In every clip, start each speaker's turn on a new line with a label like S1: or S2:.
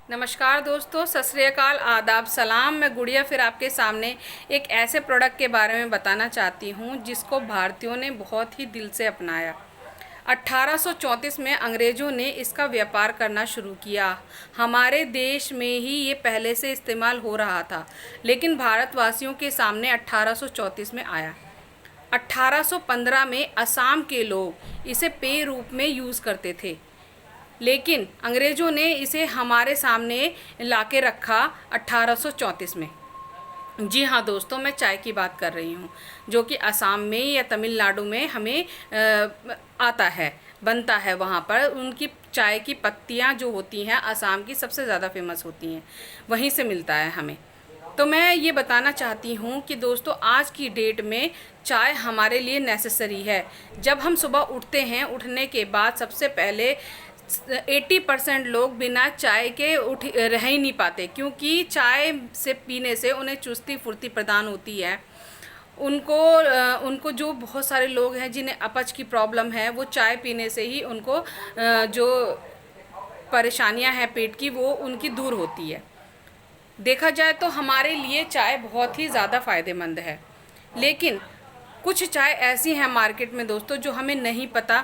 S1: नमस्कार दोस्तों, सत श्री अकाल, आदाब, सलाम। मैं गुड़िया फिर आपके सामने एक ऐसे प्रोडक्ट के बारे में बताना चाहती हूँ जिसको भारतीयों ने बहुत ही दिल से अपनाया। 1834 में अंग्रेज़ों ने इसका व्यापार करना शुरू किया। हमारे देश में ही ये पहले से इस्तेमाल हो रहा था, लेकिन भारतवासियों के सामने 1834 में आया। 1815 में असम के लोग इसे पेय रूप में यूज़ करते थे, लेकिन अंग्रेज़ों ने इसे हमारे सामने लाके रखा 1834 में। जी हाँ दोस्तों, मैं चाय की बात कर रही हूँ, जो कि असम में या तमिलनाडु में हमें आता है, बनता है। वहाँ पर उनकी चाय की पत्तियाँ जो होती हैं असम की सबसे ज़्यादा फेमस होती हैं, वहीं से मिलता है हमें। तो मैं ये बताना चाहती हूँ कि दोस्तों, आज की डेट में चाय हमारे लिए नेसेसरी है। जब हम सुबह उठते हैं, उठने के बाद सबसे पहले 80% लोग बिना चाय के रह ही नहीं पाते, क्योंकि चाय से पीने से उन्हें चुस्ती फुर्ती प्रदान होती है। उनको जो बहुत सारे लोग हैं जिन्हें अपच की प्रॉब्लम है, वो चाय पीने से ही उनको जो परेशानियां हैं पेट की, वो उनकी दूर होती है। देखा जाए तो हमारे लिए चाय बहुत ही ज़्यादा फ़ायदेमंद है, लेकिन कुछ चाय ऐसी हैं मार्केट में दोस्तों जो हमें नहीं पता,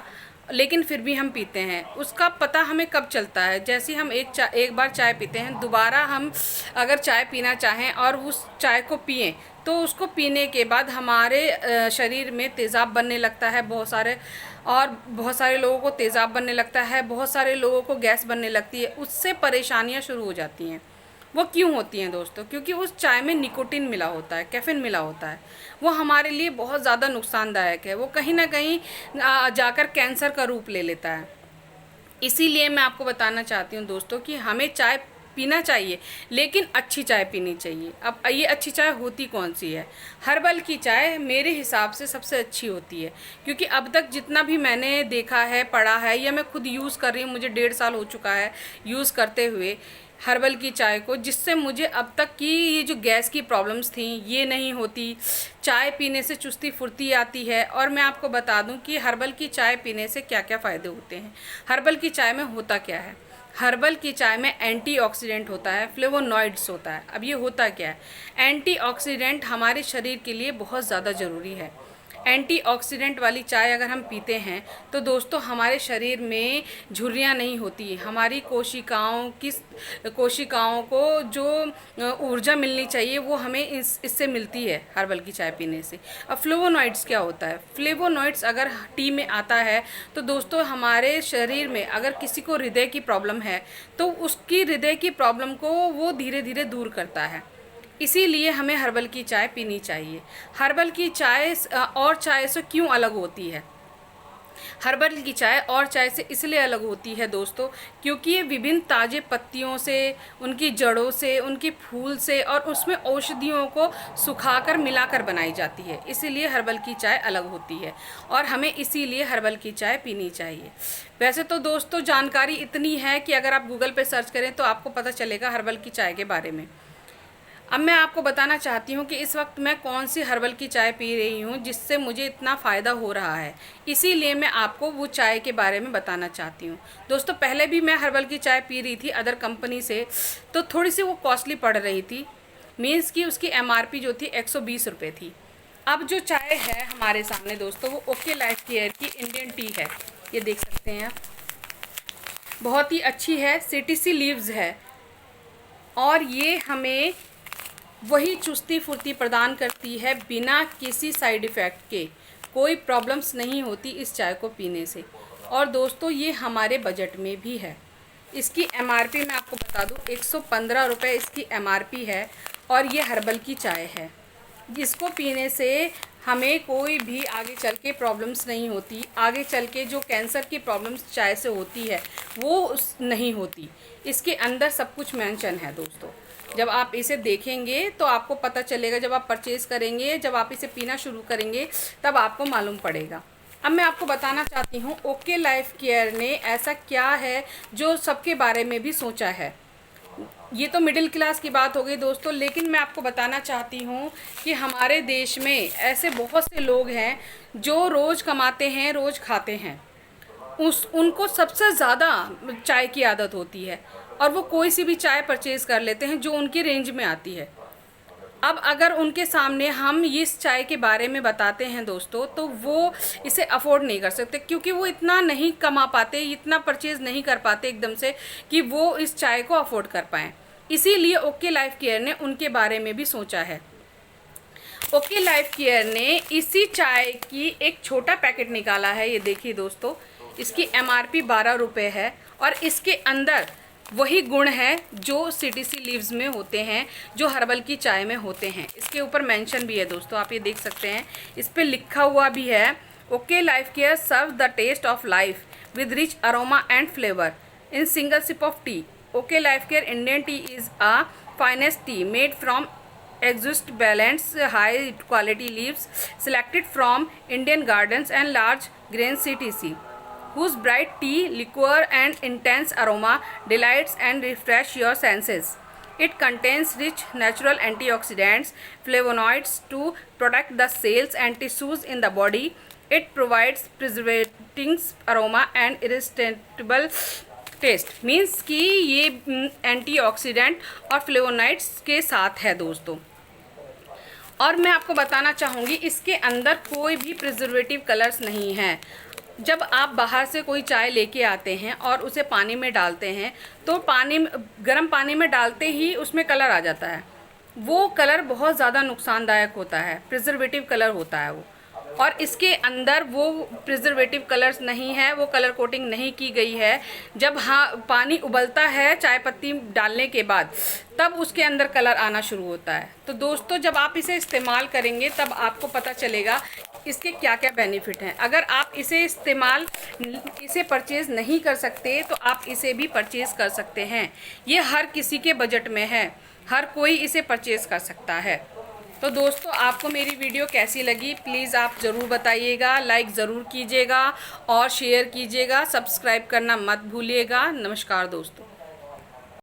S1: लेकिन फिर भी हम पीते हैं। उसका पता हमें कब चलता है, जैसे हम एक बार चाय पीते हैं, दोबारा हम अगर चाय पीना चाहें और उस चाय को पिएं, तो उसको पीने के बाद हमारे शरीर में तेज़ाब बनने लगता है बहुत सारे लोगों को तेज़ाब बनने लगता है, बहुत सारे लोगों को गैस बनने लगती है। उससे परेशानियां शुरू हो जाती हैं। वो क्यों होती हैं दोस्तों? क्योंकि उस चाय में निकोटीन मिला होता है, कैफ़ीन मिला होता है। वो हमारे लिए बहुत ज़्यादा नुकसानदायक है। वो कहीं ना कहीं जाकर कैंसर का रूप ले लेता है। इसीलिए मैं आपको बताना चाहती हूँ दोस्तों कि हमें चाय पीना चाहिए, लेकिन अच्छी चाय पीनी चाहिए। अब ये अच्छी चाय होती कौन सी है? हर्बल की चाय मेरे हिसाब से सबसे अच्छी होती है, क्योंकि अब तक जितना भी मैंने देखा है, पढ़ा है, या मैं खुद यूज़ कर रही हूँ, मुझे 1.5 साल हो चुका है यूज़ करते हुए हर्बल की चाय को, जिससे मुझे अब तक की ये जो गैस की प्रॉब्लम्स थी ये नहीं होती। चाय पीने से चुस्ती फुर्ती आती है। और मैं आपको बता दूं कि हर्बल की चाय पीने से क्या क्या फ़ायदे होते हैं। हर्बल की चाय में होता क्या है? हर्बल की चाय में एंटीऑक्सीडेंट होता है, फ्लेवोनॉइड्स होता है। अब ये होता क्या है? एंटीऑक्सीडेंट हमारे शरीर के लिए बहुत ज़्यादा ज़रूरी है। एंटीऑक्सीडेंट वाली चाय अगर हम पीते हैं तो दोस्तों हमारे शरीर में झुर्रियाँ नहीं होती। हमारी कोशिकाओं को जो ऊर्जा मिलनी चाहिए वो हमें इससे मिलती है हर्बल की चाय पीने से। अब फ्लेवोनॉइड्स क्या होता है? फ्लेवोनॉइड्स अगर टी में आता है तो दोस्तों हमारे शरीर में अगर किसी को हृदय की प्रॉब्लम है तो उसकी हृदय की प्रॉब्लम को वो धीरे धीरे दूर करता है। इसीलिए हमें हर्बल की चाय पीनी चाहिए। हर्बल की चाय और चाय से क्यों अलग होती है? हर्बल की चाय और चाय से इसलिए अलग होती है दोस्तों, क्योंकि ये विभिन्न ताज़े पत्तियों से, उनकी जड़ों से, उनकी फूल से और उसमें औषधियों को सुखाकर मिलाकर बनाई जाती है। इसीलिए हर्बल की चाय अलग होती है और हमें इसीलिए हर्बल की चाय पीनी चाहिए। वैसे तो दोस्तों जानकारी इतनी है कि अगर आप गूगल पे सर्च करें तो आपको पता चलेगा हर्बल की चाय के बारे में। अब मैं आपको बताना चाहती हूँ कि इस वक्त मैं कौन सी हर्बल की चाय पी रही हूँ जिससे मुझे इतना फ़ायदा हो रहा है। इसीलिए मैं आपको वो चाय के बारे में बताना चाहती हूँ। दोस्तों पहले भी मैं हर्बल की चाय पी रही थी अदर कंपनी से, तो थोड़ी सी वो कॉस्टली पड़ रही थी। मीन्स कि उसकी MRP जो थी 120 रुपये थी। अब जो चाय है हमारे सामने दोस्तों, वो ओके लाइफ केयर की इंडियन टी है। ये देख सकते हैं आप, बहुत ही अच्छी है, CTC लीव्स है और ये हमें वही चुस्ती फुर्ती प्रदान करती है बिना किसी साइड इफ़ेक्ट के। कोई प्रॉब्लम्स नहीं होती इस चाय को पीने से। और दोस्तों ये हमारे बजट में भी है। इसकी MRP मैं आपको बता दूं, 115 रुपये इसकी MRP है और ये हर्बल की चाय है, जिसको पीने से हमें कोई भी आगे चल के प्रॉब्लम्स नहीं होती। आगे चल के जो कैंसर की प्रॉब्लम्स चाय से होती है वो नहीं होती। इसके अंदर सब कुछ मेंशन है दोस्तों। जब आप इसे देखेंगे तो आपको पता चलेगा, जब आप परचेज़ करेंगे, जब आप इसे पीना शुरू करेंगे तब आपको मालूम पड़ेगा। अब मैं आपको बताना चाहती हूँ ओके लाइफ केयर ने ऐसा क्या है जो सबके बारे में भी सोचा है। ये तो मिडिल क्लास की बात हो गई दोस्तों, लेकिन मैं आपको बताना चाहती हूँ कि हमारे देश में ऐसे बहुत से लोग हैं जो रोज़ कमाते हैं, रोज़ खाते हैं, उनको सबसे ज़्यादा चाय की आदत होती है। और वो कोई सी भी चाय परचेज़ कर लेते हैं जो उनकी रेंज में आती है। अब अगर उनके सामने हम इस चाय के बारे में बताते हैं दोस्तों, तो वो इसे अफोर्ड नहीं कर सकते, क्योंकि वो इतना नहीं कमा पाते, इतना परचेज़ नहीं कर पाते एकदम से कि वो इस चाय को अफोर्ड कर पाएँ। इसीलिए ओके लाइफ केयर ने उनके बारे में भी सोचा है। ओके लाइफ केयर ने इसी चाय की एक छोटा पैकेट निकाला है। ये देखिए दोस्तों, इसकी MRP 12 रुपये है और इसके अंदर वही गुण है जो CTC लीव्स में होते हैं, जो हर्बल की चाय में होते हैं। इसके ऊपर मेंशन भी है दोस्तों, आप ये देख सकते हैं, इस पे लिखा हुआ भी है, okay life care serve the taste of life with rich aroma and flavour in single sip of tea. Okay life care Indian tea is a finest tea made from exist balanced high quality leaves selected from Indian gardens and large grain CTC, whose bright tea, liqueur and intense aroma delights and refresh your senses. It contains rich natural antioxidants, flavonoids to protect the cells and tissues in the body. It provides preservating aroma and irresistible taste, means कि ये antioxidant और flavonoids के साथ है दोस्तों। और मैं आपको बताना चाहूँगी, इसके अंदर कोई भी प्रिजर्वेटिव कलर्स नहीं है। जब आप बाहर से कोई चाय लेके आते हैं और उसे पानी में डालते हैं, तो गर्म पानी में डालते ही उसमें कलर आ जाता है। वो कलर बहुत ज़्यादा नुकसानदायक होता है, प्रिजर्वेटिव कलर होता है वो। और इसके अंदर वो प्रिजर्वेटिव कलर्स नहीं है, वो कलर कोटिंग नहीं की गई है। जब पानी उबलता है चाय पत्ती डालने के बाद, तब उसके अंदर कलर आना शुरू होता है। तो दोस्तों, जब आप इसे इस्तेमाल करेंगे तब आपको पता चलेगा इसके क्या क्या बेनिफिट हैं। अगर आप इसे परचेज़ नहीं कर सकते तो आप इसे भी परचेज़ कर सकते हैं। ये हर किसी के बजट में है, हर कोई इसे परचेज़ कर सकता है। तो दोस्तों, आपको मेरी वीडियो कैसी लगी प्लीज़ आप ज़रूर बताइएगा, लाइक ज़रूर कीजिएगा और शेयर कीजिएगा, सब्सक्राइब करना मत भूलिएगा। नमस्कार दोस्तों।